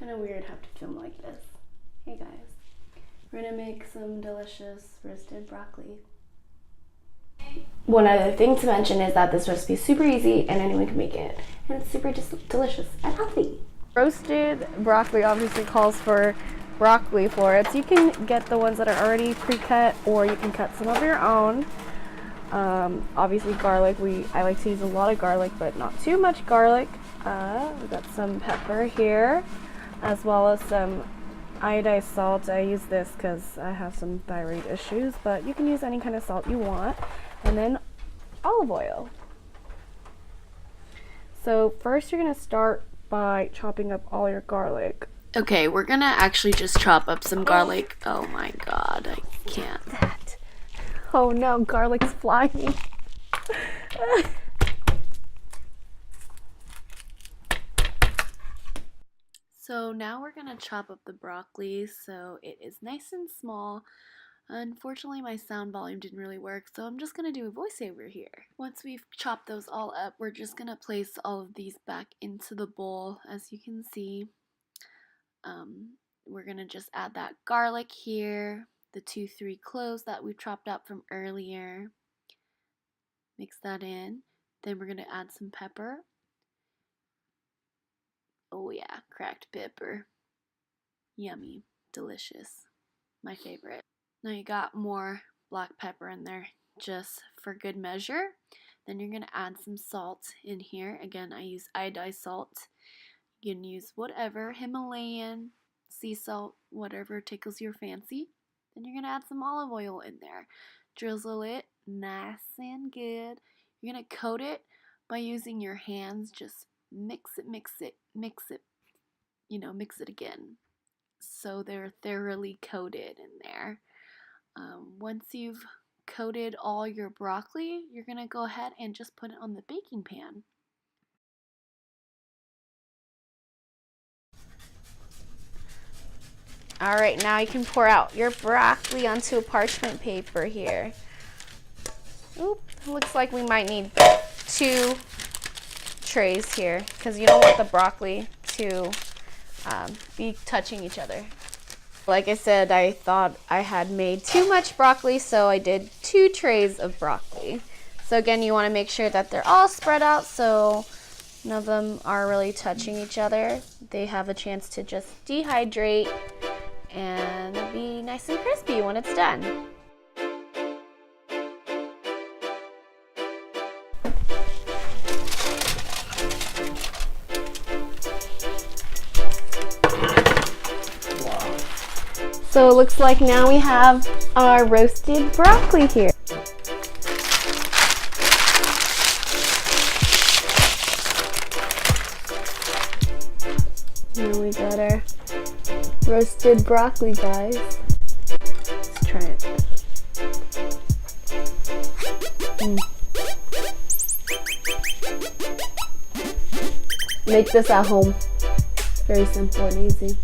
kind of weird have to film like this. Hey guys, we're gonna make some delicious roasted broccoli. One other thing to mention is that this recipe is super easy and anyone can make it, and it's super delicious and healthy. Roasted broccoli obviously calls for broccoli florets. You can get the ones that are already pre-cut, or you can cut some of your own. Obviously garlic, I like to use a lot of garlic, but not too much garlic. We've got some pepper here, as well as some iodized salt. I use this because I have some thyroid issues, but you can use any kind of salt you want. And then olive oil. So first you're gonna start by chopping up all your garlic. Okay, we're gonna actually just chop up some garlic. Oh my god, I can't. Oh no, garlic's flying. So now we're gonna chop up the broccoli so it is nice and small. Unfortunately, my sound volume didn't really work, so I'm just gonna do a voiceover here. Once we've chopped those all up, we're just gonna place all of these back into the bowl. As you can see, we're gonna just add that garlic here, the 2-3 cloves that we chopped up from earlier. Mix that in. Then we're gonna add some pepper. Oh yeah, cracked pepper. Yummy, delicious, my favorite. Now you got more black pepper in there just for good measure. Then you're gonna add some salt in here. Again, I use iodized salt. You can use whatever, Himalayan, sea salt, whatever tickles your fancy. Then you're gonna add some olive oil in there. Drizzle it nice and good. You're gonna coat it by using your hands. Just mix it, mix it again, so they're thoroughly coated in there. Once you've coated all your broccoli, you're gonna go ahead and just put it on the baking pan. Alright, now you can pour out your broccoli onto a parchment paper here. Oop, looks like we might need 2 trays here, because you don't want the broccoli to be touching each other. Like I said, I thought I had made too much broccoli, so I did 2 trays of broccoli. So again, you want to make sure that they're all spread out so none of them are really touching each other. They have a chance to just dehydrate and be nice and crispy when it's done. So it looks like now we have our roasted broccoli here. Now we got our roasted broccoli, guys. Let's try it. Make this at home. Very simple and easy.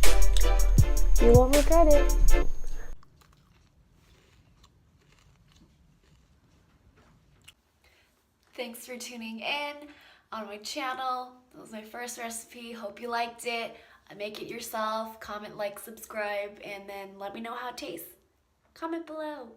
You won't regret it. Thanks for tuning in on my channel. That was my first recipe. Hope you liked it. Make it yourself. Comment, like, subscribe, and then let me know how it tastes. Comment below.